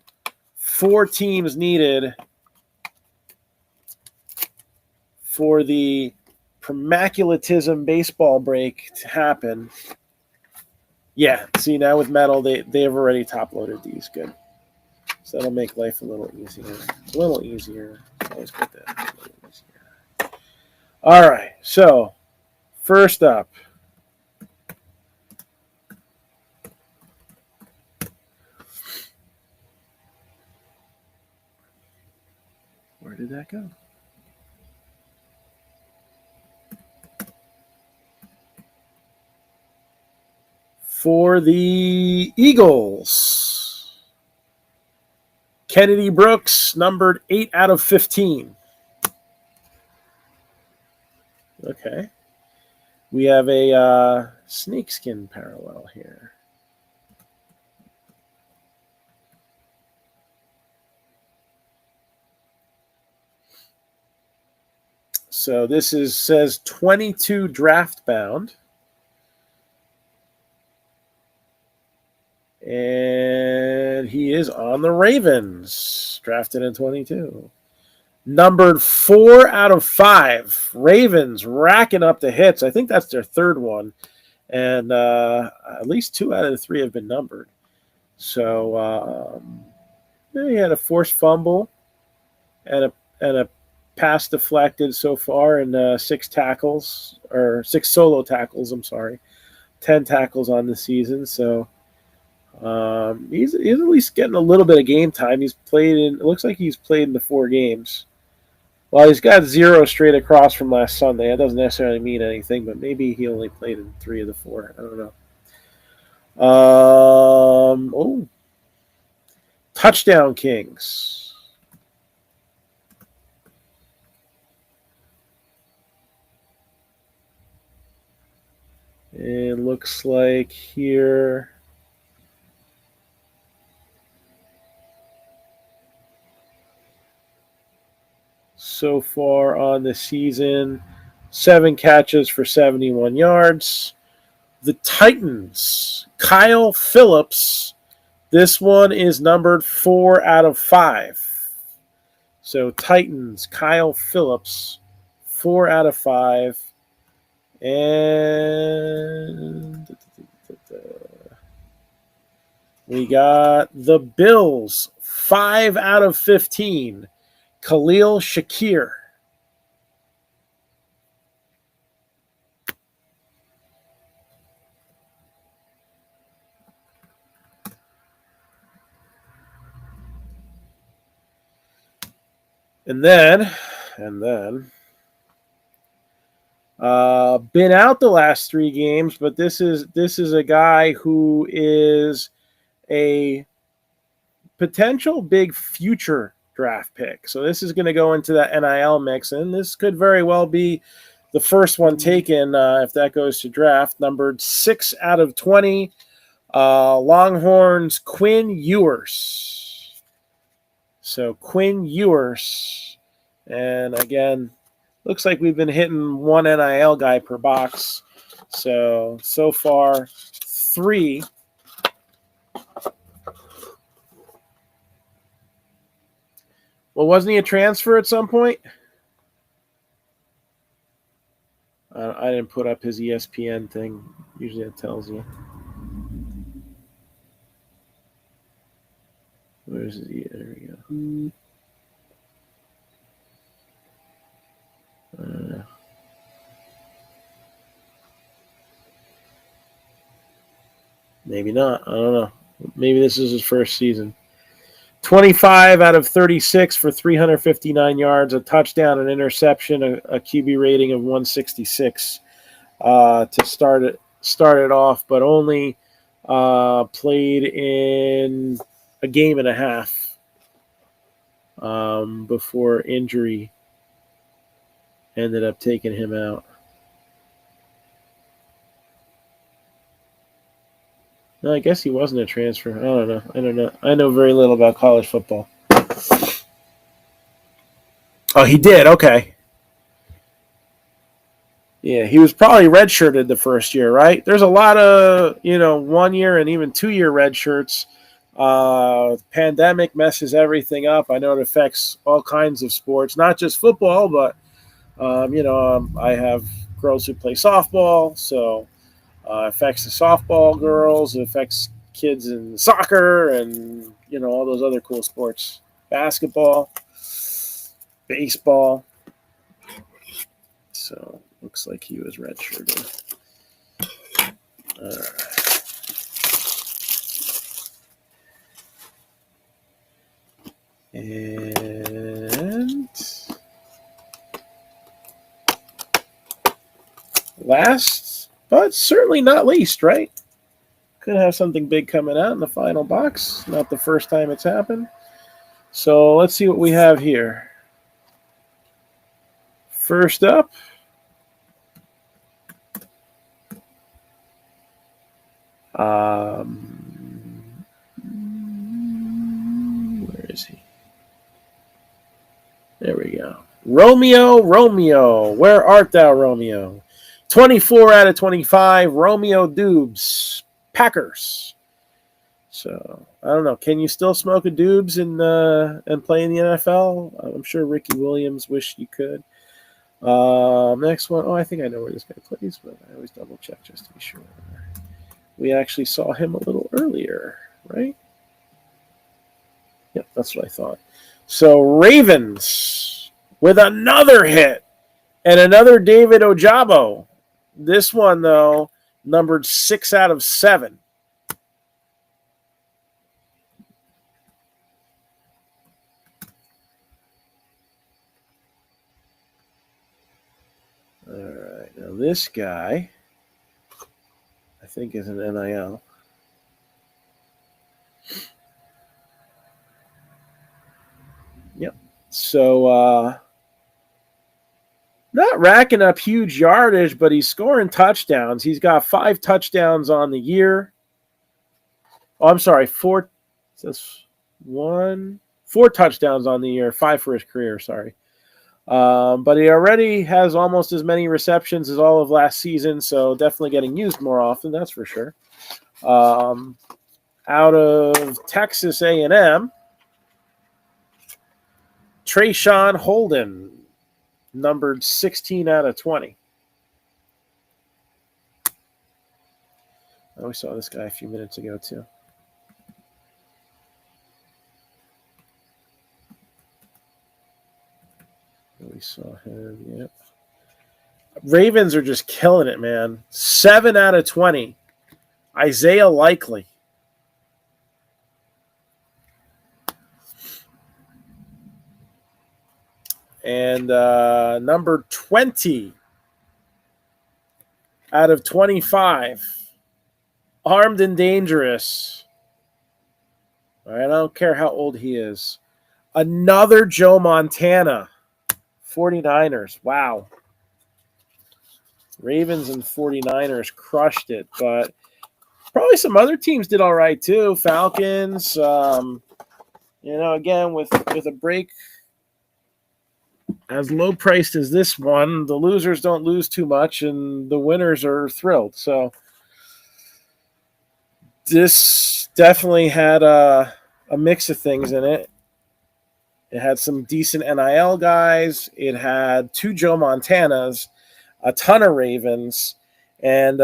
4 teams needed for the Promaculatism baseball break to happen. Yeah, see, now with metal, they have already top-loaded these. Good. So that'll make life a little easier. A little easier. Always put that a little easier. All right, so first up. Where did that go? For the Eagles, Kennedy Brooks, numbered 8 out of 15. Okay. We have a snakeskin parallel here. So this says 22 draft bound. And he is on the Ravens, drafted in 22. Numbered 4 out of 5. Ravens racking up the hits. I think that's their third one. And at least 2 out of the 3 have been numbered. So he had a forced fumble and a pass deflected so far, and 6 tackles, or 6 solo tackles, I'm sorry. 10 tackles on the season. So he's at least getting a little bit of game time. It looks like he's played in the 4 games. Well, he's got 0 straight across from last Sunday. That doesn't necessarily mean anything, but maybe he only played in 3 of the 4. I don't know. Touchdown Kings. It looks like here. So far on the season, 7 catches for 71 yards. The Titans, Kyle Phillips. This one is numbered 4 out of 5. So Titans, Kyle Phillips, 4 out of 5. And we got the Bills, 5 out of 15. Khalil Shakir. And then been out the last 3 games, but this is a guy who is a potential big future draft pick. So this is going to go into that NIL mix, and this could very well be the first one taken if that goes to draft. Numbered 6 out of 20. Longhorns, Quinn Ewers. So Quinn Ewers. And again, looks like we've been hitting 1 NIL guy per box. So far, 3. Well, wasn't he a transfer at some point? I didn't put up his ESPN thing. Usually it tells you. Where's he? There we go. Maybe not. I don't know. Maybe this is his first season. 25 out of 36 for 359 yards, a touchdown, an interception, a QB rating of 166 to start it off, but only played in a game and a half before injury ended up taking him out. No, I guess he wasn't a transfer. I don't know. I know very little about college football. Oh, he did? Okay. Yeah, he was probably redshirted the first year, right? There's a lot of 1 year and even 2 year red shirts. Pandemic messes everything up. I know it affects all kinds of sports, not just football, but I have girls who play softball, so affects the softball girls. It affects kids in soccer and all those other cool sports, basketball, baseball. So looks like he was redshirted. All right. And last, but certainly not least, right? Could have something big coming out in the final box. Not the first time it's happened. So let's see what we have here. First up, where is he? There we go. Romeo, where art thou, Romeo? 24 out of 25, Romeo Dubes, Packers. So, I don't know. Can you still smoke a Dubes and play in the NFL? I'm sure Ricky Williams wished you could. Next one. Oh, I think I know where this guy plays, but I always double check just to be sure. We actually saw him a little earlier, right? Yep, that's what I thought. So Ravens with another hit and another David Ojabo. This one, though, numbered 6 out of 7. All right, now this guy, I think, is an NIL. Yep. So, not racking up huge yardage, but he's scoring touchdowns. He's got 5 touchdowns on the year. Oh, I'm sorry, 4. Says 4 touchdowns on the year, 5 for his career. Sorry. But he already has almost as many receptions as all of last season, so definitely getting used more often, that's for sure. Out of Texas A&M, Trey Holden, numbered 16 out of 20. We saw this guy a few minutes ago, too. We saw him, yep. Ravens are just killing it, man. 7 out of 20. Isaiah Likely. And number 20 out of 25. Armed and Dangerous. All right, I don't care how old he is. Another Joe Montana. 49ers. Wow. Ravens and 49ers crushed it, but probably some other teams did all right too. Falcons, again, with a break as low priced as this one, the losers don't lose too much and the winners are thrilled. So this definitely had a mix of things in it. It had some decent NIL guys. It had 2 Joe Montanas, a ton of Ravens, and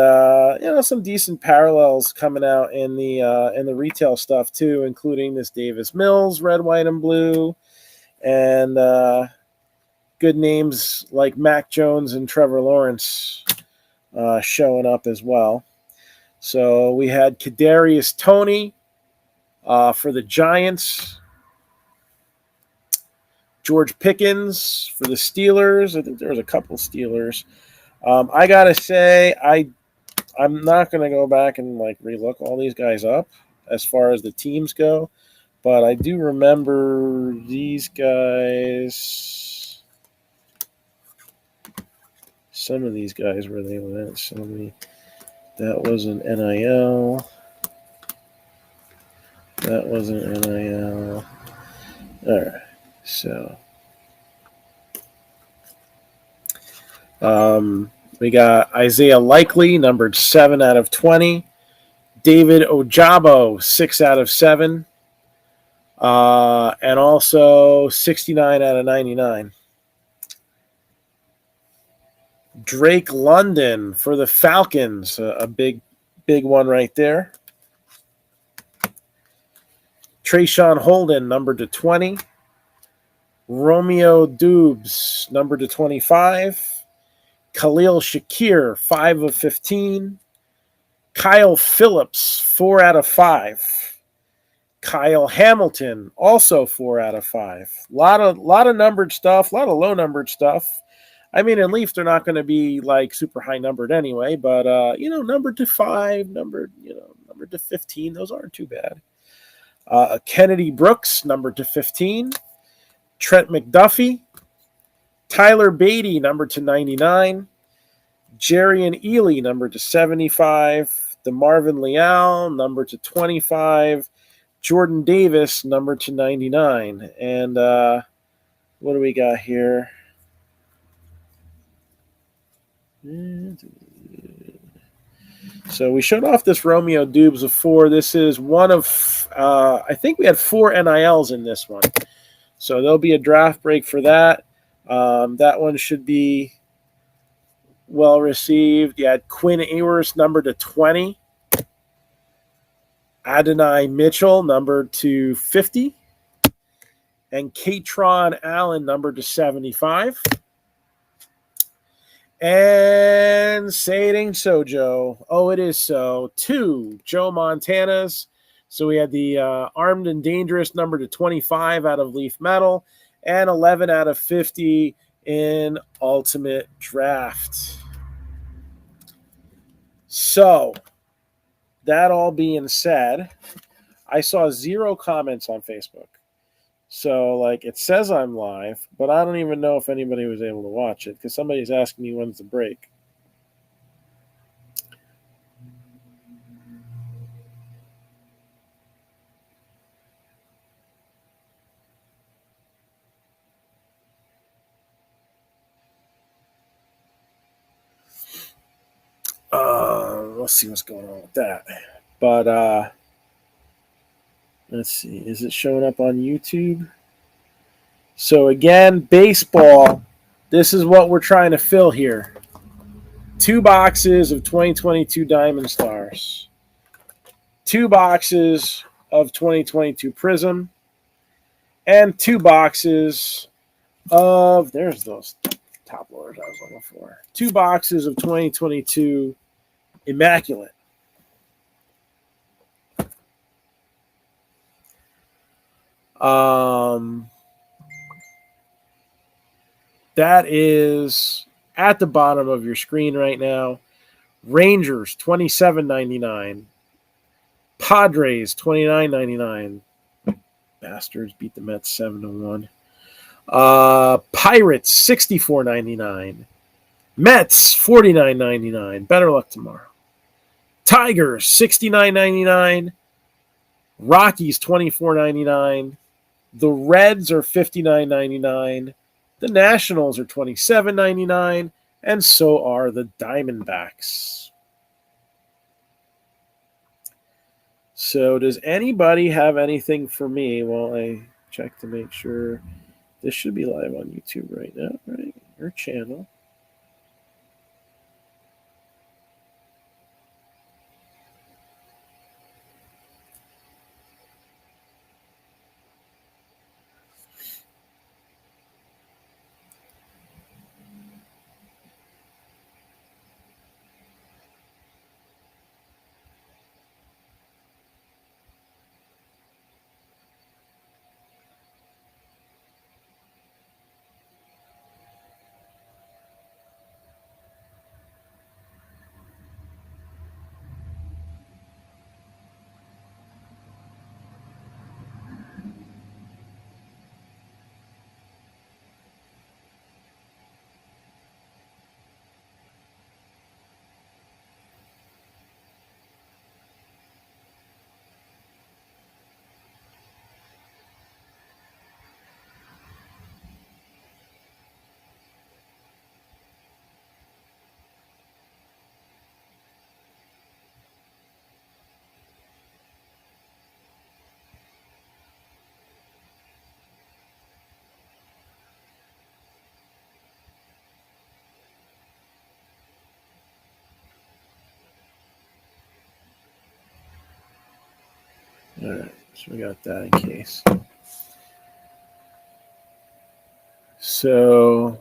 some decent parallels coming out in the retail stuff too, including this Davis Mills red, white, and blue, and good names like Mac Jones and Trevor Lawrence showing up as well. So we had Kadarius Toney for the Giants. George Pickens for the Steelers. I think there was a couple Steelers. I gotta say, I'm not gonna go back and relook all these guys up as far as the teams go, but I do remember these guys. Some of these guys where they went. That was an NIL. That was an NIL. All right. So, We got Isaiah Likely, numbered 7 out of 20. David Ojabo, 6 out of 7. And also 69 out of 99. Drake London for the Falcons, a big one right there. Trayshawn Holden, numbered to 20. Romeo Dubes, numbered to 25. Khalil Shakir, 5 of 15. Kyle Phillips, 4 out of 5. Kyle Hamilton, also 4 out of 5. Lot of numbered stuff, a lot of low numbered stuff. I mean, in Leaf, they're not going to be like super high numbered anyway, but numbered to 5, numbered to 15, those aren't too bad. Kennedy Brooks, numbered to 15. Trent McDuffie. Tyler Beatty, numbered to 99. Jerry and Ely, numbered to 75. DeMarvin Leal, numbered to 25. Jordan Davis, numbered to 99. And what do we got here? So we showed off this Romeo Dubes of 4. This is one of, I think we had 4 NILs in this one. So there'll be a draft break for that. That one should be well received. You had Quinn Ewers, numbered to 20. Adonai Mitchell, numbered to 50. And Katron Allen, numbered to 75. And say it ain't so, Joe. Oh, it is so. 2 Joe Montanas. So we had the Armed and Dangerous, numbered to 25 out of Leaf Metal. And 11 out of 50 in Ultimate Draft. So, that all being said, I saw 0 comments on Facebook. So, it says I'm live, but I don't even know if anybody was able to watch it because somebody's asking me when's the break. Let's see what's going on with that. But, let's see. Is it showing up on YouTube? So, again, baseball, this is what we're trying to fill here. 2 boxes of 2022 Diamond Stars. 2 boxes of 2022 Prism. And 2 boxes of, there's those top loaders I was looking for. 2 boxes of 2022 Immaculate. That is at the bottom of your screen right now. Rangers, $27.99. Padres, $29.99. Bastards beat the Mets 7-1. Pirates, $64.99. Mets, $49.99. Better luck tomorrow. Tigers, $69.99. Rockies, $24.99. The Reds are $59.99. The Nationals are $27.99. And so are the Diamondbacks. So does anybody have anything for me while I check to make sure? This should be live on YouTube right now, right? Your channel. All right, so we got that in case. So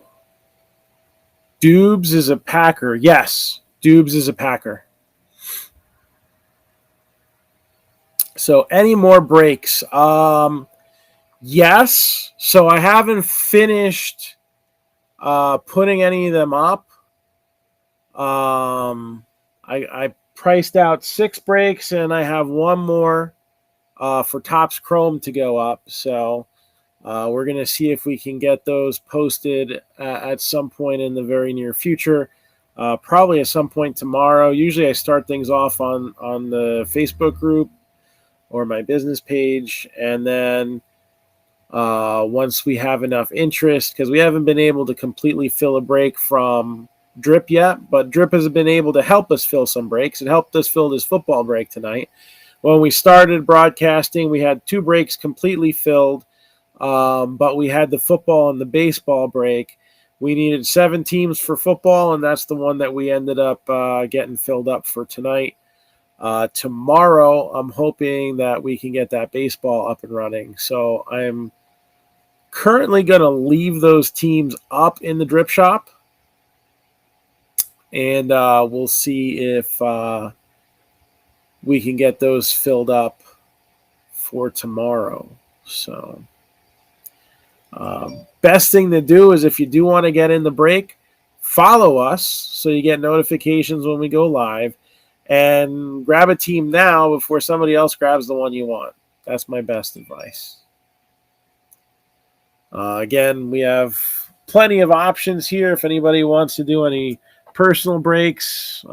Dubes is a Packer. Yes, Dubes is a Packer. So any more breaks? Yes. So I haven't finished putting any of them up. I priced out 6 breaks, and I have one more for Topps Chrome to go up. So we're going to see if we can get those posted at some point in the very near future. Probably at some point tomorrow. Usually I start things off on the Facebook group or my business page, and then once we have enough interest, because we haven't been able to completely fill a break from Drip yet, but Drip has been able to help us fill some breaks. It helped us fill this football break tonight. When we started broadcasting, we had 2 breaks completely filled, but we had the football and the baseball break. We needed 7 teams for football, and that's the one that we ended up getting filled up for tonight. Tomorrow, I'm hoping that we can get that baseball up and running. So I'm currently going to leave those teams up in the Drip Shop, and we'll see if we can get those filled up for tomorrow. So best thing to do is, if you do want to get in the break, follow us so you get notifications when we go live, and grab a team now before somebody else grabs the one you want. That's my best advice. Again, we have plenty of options here if anybody wants to do any personal breaks.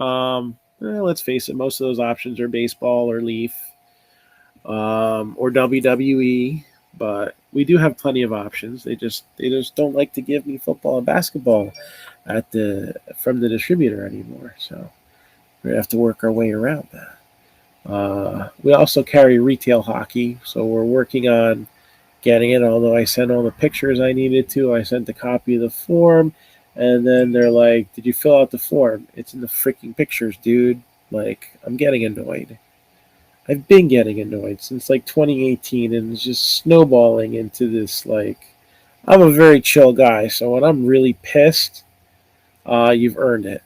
Let's face it, most of those options are baseball or Leaf or WWE, but we do have plenty of options. They just don't like to give me football and basketball from the distributor anymore. So we have to work our way around that. We also carry retail hockey, so we're working on getting it, although I sent all the pictures I needed to. I sent a copy of the form, and then they're like, did you fill out the form? It's in the freaking pictures, dude. Like, I'm getting annoyed. I've been getting annoyed since like 2018, and it's just snowballing into this. Like, I'm a very chill guy, so when I'm really pissed, you've earned it.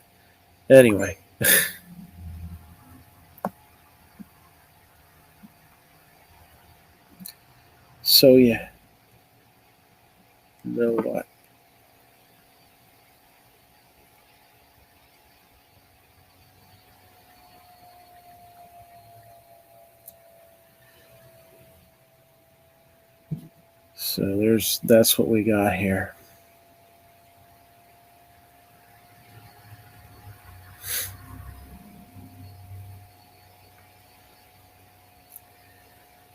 Anyway. So yeah. Know what? So that's what we got here.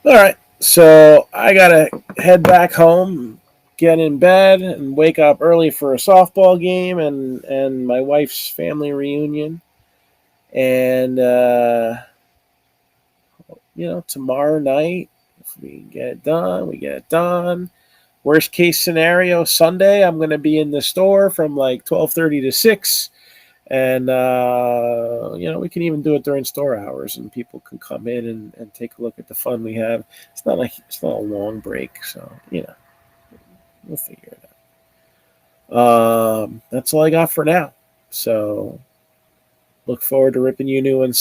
All right. So I gotta head back home, get in bed, and wake up early for a softball game and my wife's family reunion. And tomorrow night, if we get it done, we get it done. Worst case scenario, Sunday, I'm going to be in the store from like 12:30 to 6. And, we can even do it during store hours, and people can come in and take a look at the fun we have. It's not a long break, so, we'll figure it out. That's all I got for now. So look forward to ripping you new ones